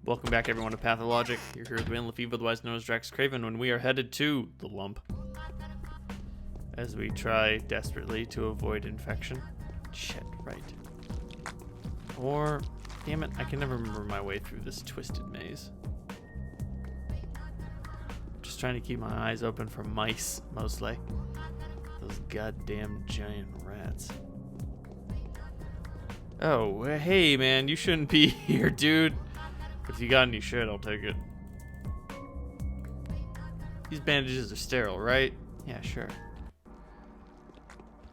Welcome back, everyone, to Pathologic. You're here with me, Lefebvre, otherwise known as DraxxKraven, when we are headed to the Lump as we try desperately to avoid infection. Shit, right. Or, damn it, I can never remember my way through this twisted maze. Just trying to keep my eyes open for mice, mostly. Those goddamn giant rats. Oh, hey, man, you shouldn't be here, dude. But if you got any shit, I'll take it. These bandages are sterile, right? Yeah, sure.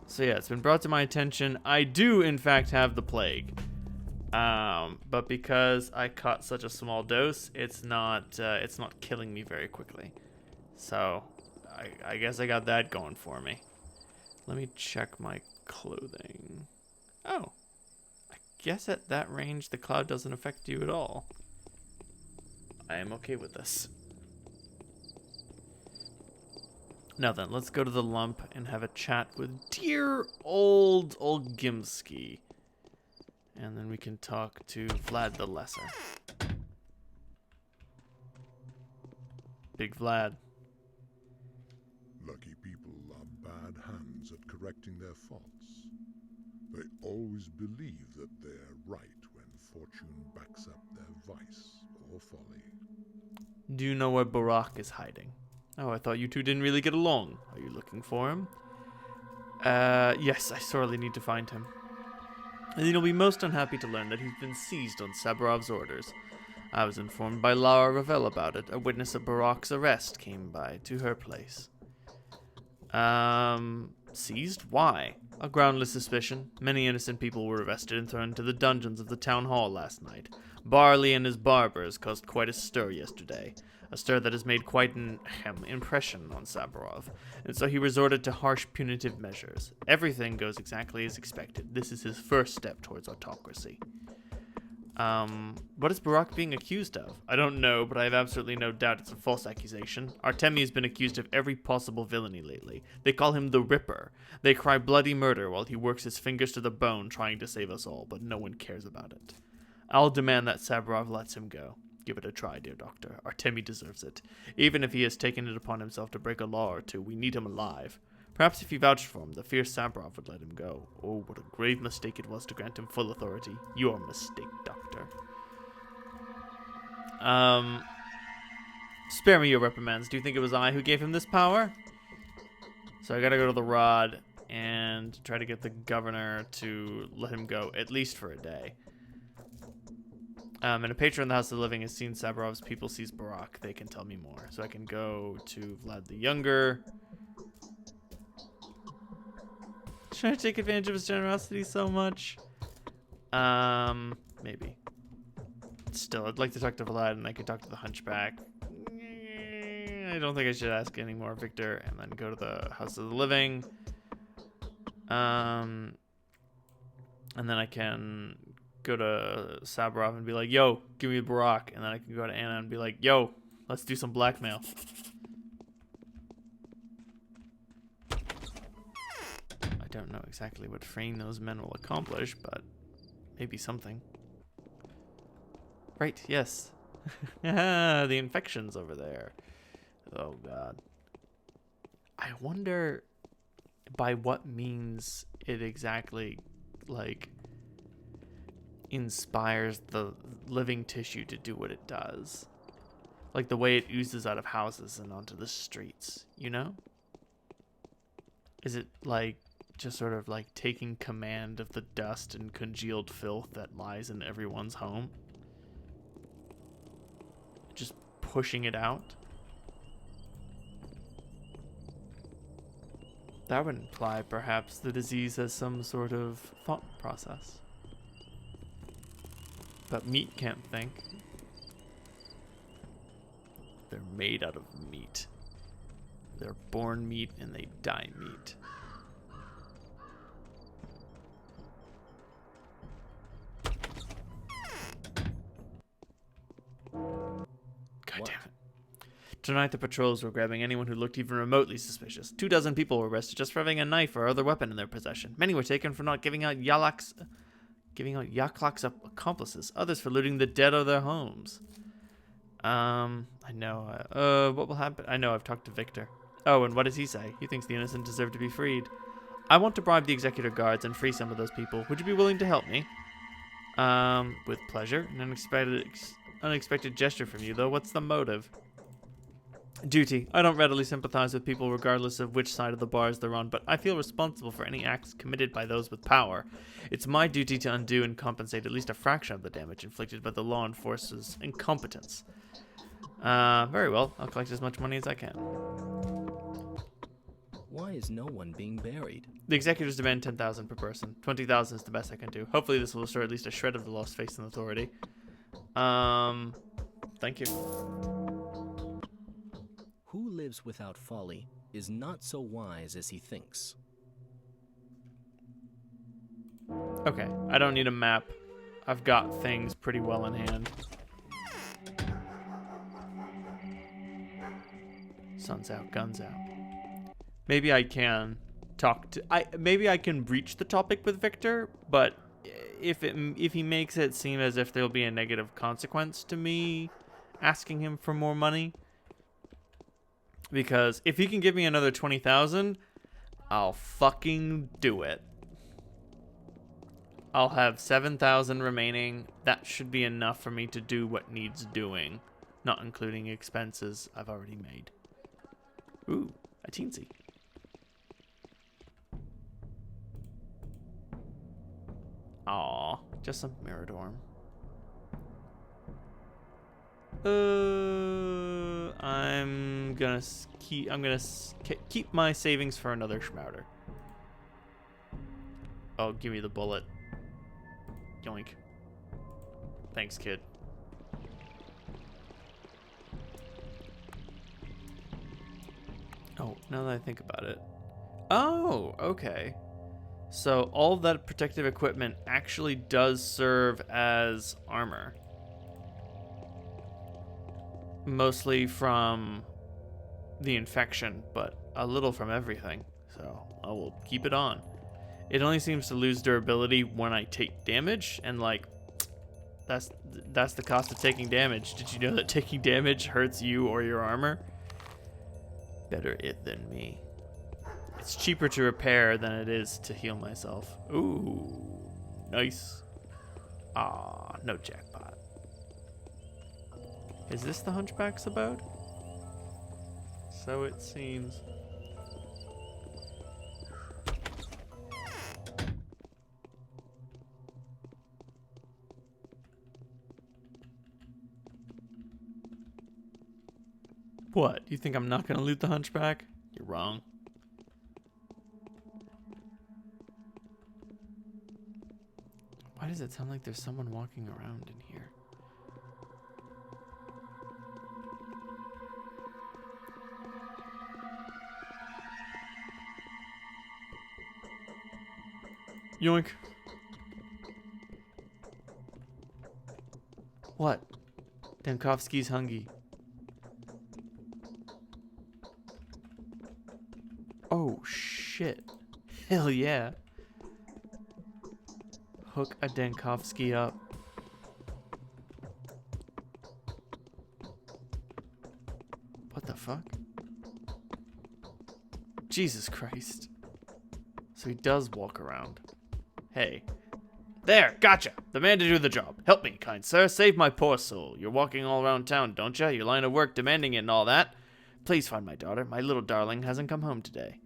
So yeah, it's been brought to my attention. I do, in fact, have the plague. But because I caught such a small dose, it's not killing me very quickly. So, I guess I got that going for me. Let me check my clothing. Oh. I guess at that range, the cloud doesn't affect you at all. I am okay with this. Now then, let's go to the Lump and have a chat with dear old Gimski. And then we can talk to Vlad the Lesser. Big Vlad. Lucky people are bad hands at correcting their faults. They always believe that they're right when fortune backs up their vice or folly. Do you know where Barack is hiding? Oh, I thought you two didn't really get along. Are you looking for him? Yes, I sorely need to find him. And you'll be most unhappy to learn that he's been seized on Sabarov's orders. I was informed by Lara Ravel about it. A witness of Barack's arrest came by to her place. Seized? Why? A groundless suspicion. Many innocent people were arrested and thrown into the dungeons of the town hall last night. Barley and his barbers caused quite a stir yesterday. A stir that has made quite an impression on Sabarov, and so he resorted to harsh punitive measures. Everything goes exactly as expected. This is his first step towards autocracy. What is Barack being accused of? I don't know, but I have absolutely no doubt it's a false accusation. Artemi has been accused of every possible villainy lately. They call him the Ripper. They cry bloody murder while he works his fingers to the bone trying to save us all, but no one cares about it. I'll demand that Sabarov lets him go. Give it a try, dear doctor. Artemi deserves it. Even if he has taken it upon himself to break a law or two, we need him alive. Perhaps if you vouched for him, the fierce Sabarov would let him go. Oh, what a grave mistake it was to grant him full authority. Your mistake, doctor. Spare me your reprimands. Do you think it was I who gave him this power? So I gotta go to the Rod and try to get the governor to let him go, at least for a day. And a patron in the House of the Living has seen Sabarov's people seize Barack. They can tell me more. So I can go to Vlad the Younger. Trying to take advantage of his generosity so much. Maybe. Still, I'd like to talk to Vlad, and I could talk to the Hunchback. I don't think I should ask anymore, Victor. And then go to the House of the Living. And then I can go to Sabarov and be like, yo, give me Barack. And then I can go to Anna and be like, yo, let's do some blackmail. I don't know exactly what freeing those men will accomplish, but maybe something. Right, yes. The infection's over there. Oh, God. I wonder by what means it exactly, like, inspires the living tissue to do what it does. Like the way it oozes out of houses and onto the streets, you know? Is it like just sort of like taking command of the dust and congealed filth that lies in everyone's home? Just pushing it out? That would imply perhaps the disease has some sort of thought process. But meat can't think. They're made out of meat. They're born meat and they die meat. God damn it. Tonight the patrols were grabbing anyone who looked even remotely suspicious. 24 people were arrested just for having a knife or other weapon in their possession. Many were taken for not giving out Giving out Yaklak's accomplices, others for looting the dead of their homes. I know. What will happen? I know, I've talked to Victor. Oh, and what does he say? He thinks the innocent deserve to be freed. I want to bribe the executor guards and free some of those people. Would you be willing to help me? With pleasure. An unexpected gesture from you, though. What's the motive? Duty. I don't readily sympathize with people regardless of which side of the bars they're on, but I feel responsible for any acts committed by those with power. It's my duty to undo and compensate at least a fraction of the damage inflicted by the law enforcement's incompetence. Very well. I'll collect as much money as I can. Why is no one being buried? The executors demand 10,000 per person. 20,000 is the best I can do. Hopefully this will restore at least a shred of the lost faith in authority. Thank you. Who lives without folly is not so wise as he thinks. Okay, I don't need a map. I've got things pretty well in hand. Sun's out, guns out. Maybe I can talk to... maybe I can breach the topic with Victor, but if he makes it seem as if there'll be a negative consequence to me asking him for more money... Because if he can give me another 20,000, I'll fucking do it. I'll have 7,000 remaining. That should be enough for me to do what needs doing, not including expenses I've already made. Ooh, a teensy. Aw, just some Miradorm. I'm gonna keep my savings for another Schmouder. Oh, give me the bullet. Yoink. Thanks, kid. Oh, now that I think about it. Oh, okay. So all that protective equipment actually does serve as armor. Mostly from the infection, but a little from everything. So I will keep it on. It only seems to lose durability when I take damage, and like that's the cost of taking damage. Did you know that taking damage hurts you or your armor? Better it than me. It's cheaper to repair than it is to heal myself. Ooh, nice. Ah, no jackpot. Is this the Hunchback's abode? So it seems. What? You think I'm not gonna loot the Hunchback? You're wrong. Why does it sound like there's someone walking around in here? Yoink. What? Dankovsky's hungry. Oh, shit. Hell yeah. Hook a Dankovsky up. What the fuck? Jesus Christ. So he does walk around. Hey. There, gotcha. The man to do the job. Help me, kind sir. Save my poor soul. You're walking all around town, don't ya? Your line of work demanding it and all that. Please find my daughter. My little darling hasn't come home today.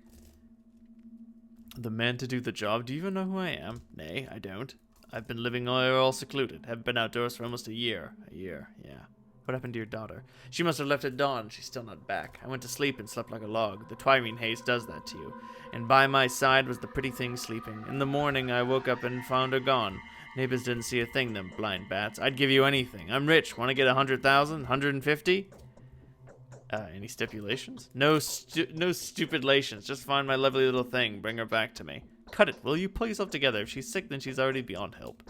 The man to do the job? Do you even know who I am? Nay, I don't. I've been living all secluded. Haven't been outdoors for almost a year. A year, yeah. What happened to your daughter? She must have left at dawn. She's still not back. I went to sleep and slept like a log. The twirine haze does that to you. And by my side was the pretty thing sleeping. In the morning, I woke up and found her gone. Neighbors didn't see a thing, them blind bats. I'd give you anything. I'm rich. Want to get 100,000? 150? Any stipulations? No stupidlations. Just find my lovely little thing. Bring her back to me. Cut it, will you? Pull yourself together. If she's sick, then she's already beyond help.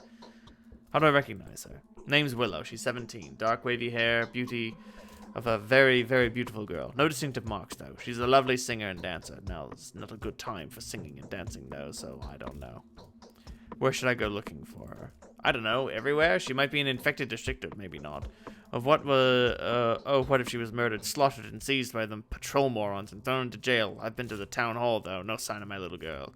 How do I recognize her? Name's Willow. She's 17. Dark wavy hair. Beauty of a very, very beautiful girl. No distinctive marks, though. She's a lovely singer and dancer. Now, it's not a good time for singing and dancing, though, so I don't know. Where should I go looking for her? I don't know. Everywhere? She might be an infected district, or maybe not. What if she was murdered, slaughtered, and seized by them patrol morons and thrown into jail? I've been to the town hall, though. No sign of my little girl.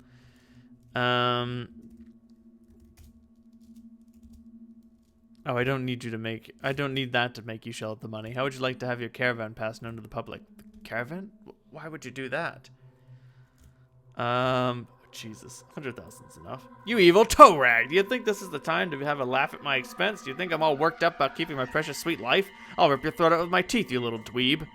Oh, I don't need that to make you shell out the money. How would you like to have your caravan pass known to the public? The caravan? Why would you do that? Jesus. 100,000's enough. You evil toe rag! Do you think this is the time to have a laugh at my expense? Do you think I'm all worked up about keeping my precious sweet life? I'll rip your throat out with my teeth, you little dweeb.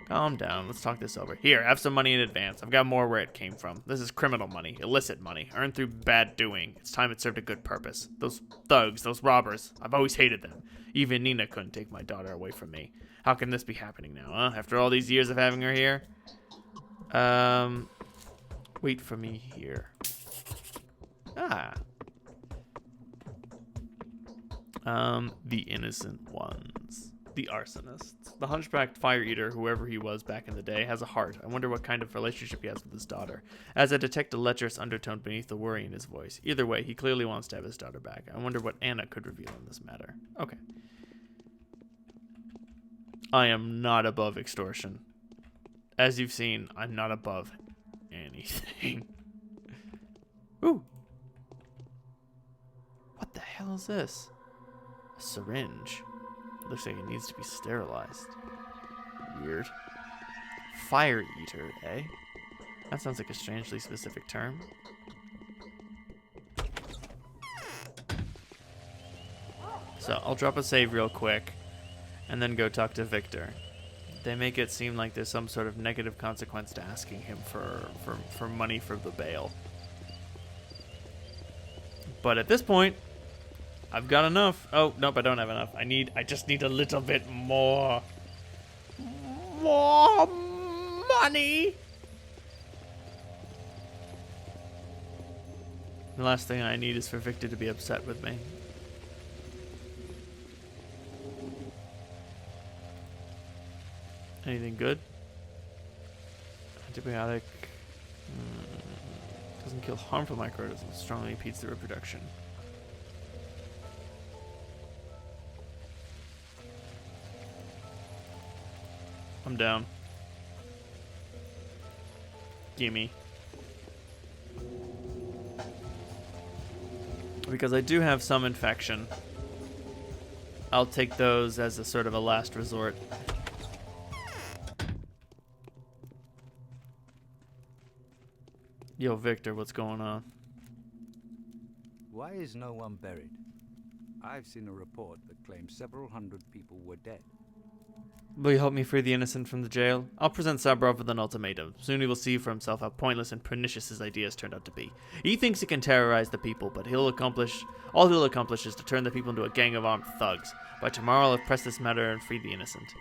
Calm down. Let's talk this over. Here, have some money in advance. I've got more where it came from. This is criminal money, illicit money, earned through bad doing. It's time it served a good purpose. Those thugs, those robbers, I've always hated them. Even Nina couldn't take my daughter away from me. How can this be happening now, huh? After all these years of having her here? Wait for me here. The innocent ones. The arsonists. The hunchbacked fire eater, whoever he was back in the day, has a heart. I wonder what kind of relationship he has with his daughter. As I detect a lecherous undertone beneath the worry in his voice. Either way, he clearly wants to have his daughter back. I wonder what Anna could reveal in this matter. Okay. I am not above extortion. As you've seen, I'm not above anything. Ooh. What the hell is this? A syringe. Looks like it needs to be sterilized. Weird. Fire eater, eh? That sounds like a strangely specific term. So I'll drop a save real quick and then go talk to Victor. They make it seem like there's some sort of negative consequence to asking him for money for the bail. But at this point, I've got enough. Oh, nope, I don't have enough. I just need a little bit more. More money. The last thing I need is for Victor to be upset with me. Anything good? Antibiotic. Doesn't kill harmful microorganisms. Strongly impedes the reproduction. I'm down. Gimme. Because I do have some infection. I'll take those as a sort of a last resort. Yo, Victor, what's going on? Why is no one buried? I've seen a report that claims several hundred people were dead. Will you help me free the innocent from the jail? I'll present Sabrov with an ultimatum. Soon he will see for himself how pointless and pernicious his ideas turned out to be. He thinks he can terrorize the people, but all he'll accomplish is to turn the people into a gang of armed thugs. By tomorrow, I'll have pressed this matter and freed the innocent.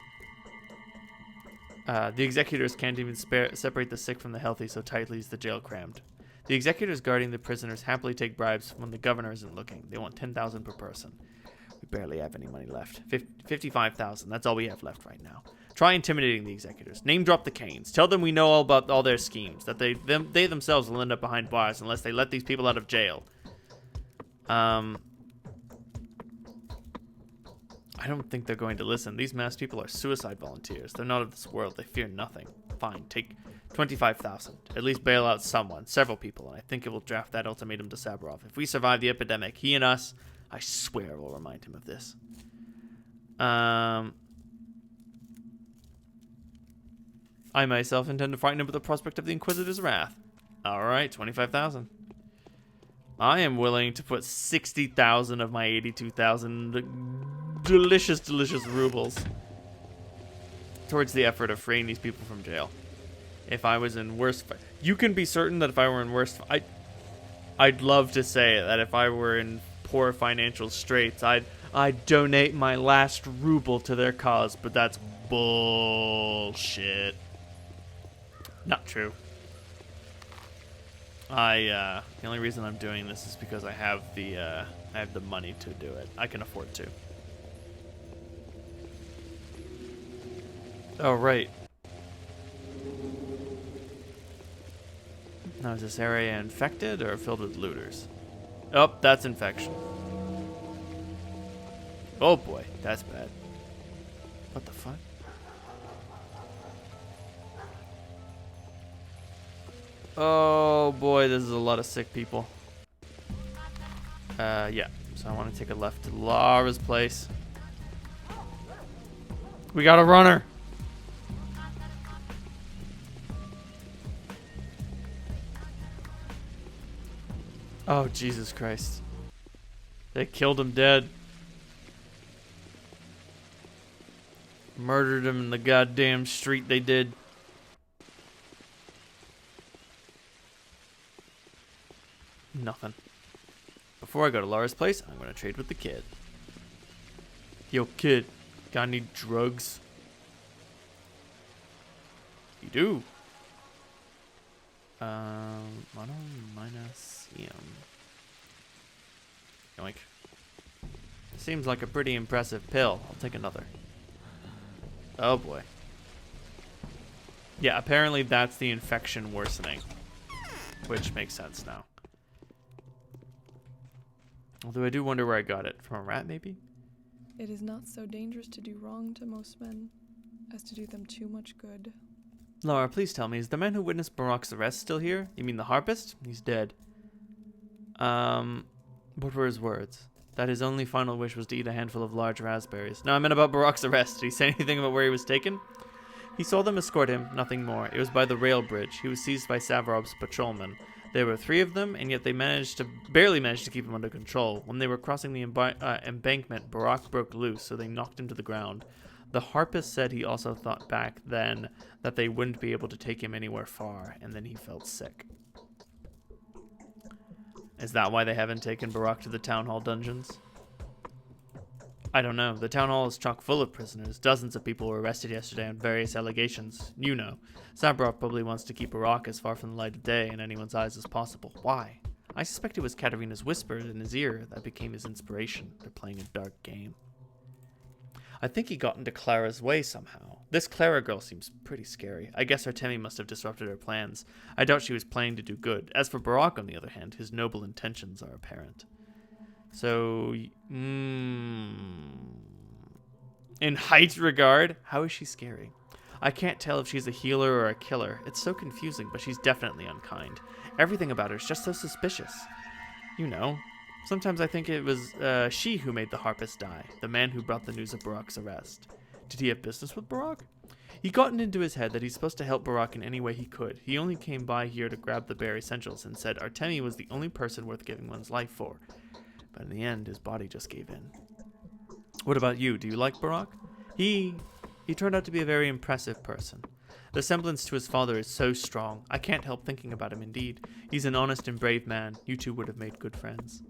The executors can't even separate the sick from the healthy, so tightly is the jail crammed. The executors guarding the prisoners happily take bribes when the governor isn't looking. They want 10,000 per person. We barely have any money left. 55,000. That's all we have left right now. Try intimidating the executors. Name drop the Canes. Tell them we know all about all their schemes. That they themselves will end up behind bars unless they let these people out of jail. I don't think they're going to listen. These masked people are suicide volunteers. They're not of this world. They fear nothing. Fine, take 25,000. At least bail out someone, several people, and I think it will draft that ultimatum to Sabrov. If we survive the epidemic, he and us, I swear we'll remind him of this. I myself intend to frighten him with the prospect of the Inquisitor's wrath. Alright, 25,000. I am willing to put 60,000 of my 82,000 delicious, delicious rubles towards the effort of freeing these people from jail. If I was in worse... You can be certain that if I were in worse... I'd love to say that if I were in poor financial straits, I'd donate my last ruble to their cause, but that's bullshit. Not true. The only reason I'm doing this is because I have the money to do it. I can afford to. Oh, right. Now, is this area infected or filled with looters? Oh, that's infection. Oh boy, that's bad. What the fuck? Oh boy, this is a lot of sick people. Yeah. So I want to take a left to Lara's place. We got a runner. Oh, Jesus Christ. They killed him dead. Murdered him in the goddamn street they did. Nothing. Before I go to Lara's place, I'm going to trade with the kid. Yo, kid. Got any drugs? You do. Monominosium. Yoink. Seems like a pretty impressive pill. I'll take another. Oh boy. Yeah, apparently that's the infection worsening. Which makes sense now. Although I do wonder where I got it. From a rat, maybe? It is not so dangerous to do wrong to most men as to do them too much good. Lara, please tell me, is the man who witnessed Barak's arrest still here? You mean the harpist? He's dead. What were his words? That his only final wish was to eat a handful of large raspberries. No, I meant about Barak's arrest. Did he say anything about where he was taken? He saw them escort him, nothing more. It was by the rail bridge. He was seized by Savrov's patrolmen. There were 3 of them, and yet they barely managed to keep him under control. When they were crossing the embankment, Barak broke loose, so they knocked him to the ground. The harpist said he also thought back then that they wouldn't be able to take him anywhere far, and then he felt sick. Is that why they haven't taken Barak to the town hall dungeons? I don't know. The town hall is chock full of prisoners. Dozens of people were arrested yesterday on various allegations. You know. Sabrov probably wants to keep Barak as far from the light of day in anyone's eyes as possible. Why? I suspect it was Katerina's whisper in his ear that became his inspiration. They're playing a dark game. I think he got into Clara's way somehow. This Clara girl seems pretty scary. I guess Artemi must have disrupted her plans. I doubt she was planning to do good. As for Barak, on the other hand, his noble intentions are apparent. So, in height regard, how is she scary? I can't tell if she's a healer or a killer. It's so confusing, but she's definitely unkind. Everything about her is just so suspicious. You know, sometimes I think it was she who made the harpist die, the man who brought the news of Barak's arrest. Did he have business with Barak? He gotten into his head that he's supposed to help Barak in any way he could. He only came by here to grab the bare essentials and said Artemi was the only person worth giving one's life for. But in the end, his body just gave in. What about you? Do you like Barak? He turned out to be a very impressive person. The semblance to his father is so strong. I can't help thinking about him, indeed. He's an honest and brave man. You two would have made good friends.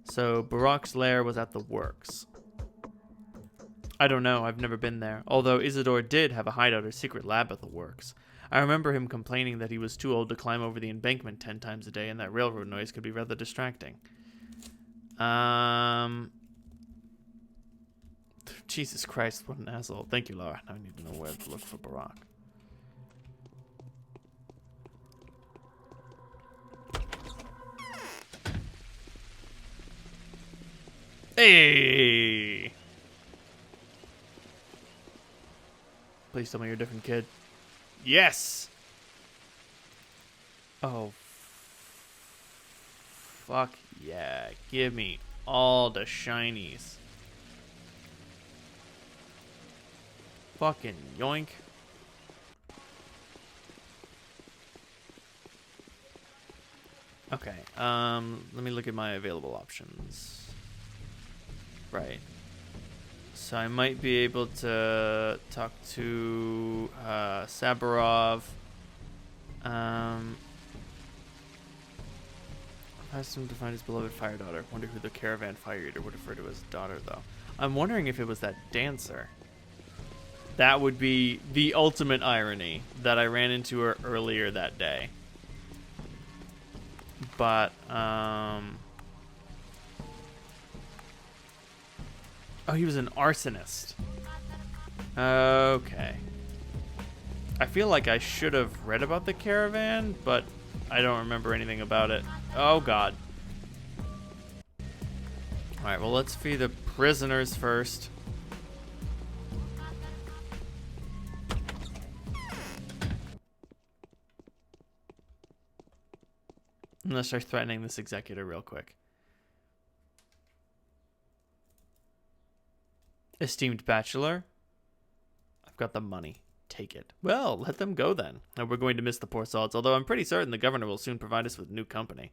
So, Barak's lair was at the works. I don't know. I've never been there. Although Isidore did have a hideout or secret lab at the works. I remember him complaining that he was too old to climb over the embankment 10 times a day and that railroad noise could be rather distracting. Jesus Christ, what an asshole. Thank you, Lara. Now I need to know where to look for Barak. Hey! Please tell me you're a different kid. Yes! Oh. Fuck yeah. Give me all the shinies. Fucking yoink. Okay, let me look at my available options. Right. So I might be able to talk to Sabarov. Asked him to find his beloved fire daughter. Wonder who the caravan fire eater would refer to as daughter, though. I'm wondering if it was that dancer. That would be the ultimate irony that I ran into her earlier that day. But, oh, he was an arsonist. Okay. I feel like I should have read about the caravan, but I don't remember anything about it. Oh, God. Alright, well, let's free the prisoners first. I'm gonna start threatening this executor real quick. Esteemed bachelor, I've got the money. Take it. Well, let them go then. Now we're going to miss the poor salts, although I'm pretty certain the governor will soon provide us with new company.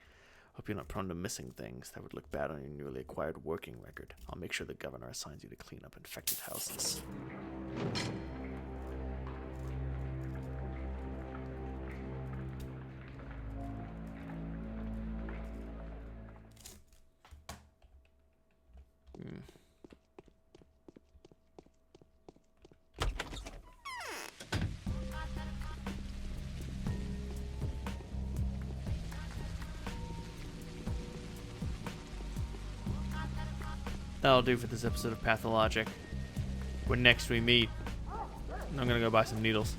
Hope you're not prone to missing things. That would look bad on your newly acquired working record. I'll make sure the governor assigns you to clean up infected houses. That'll do for this episode of Pathologic. When next we meet, I'm gonna go buy some needles.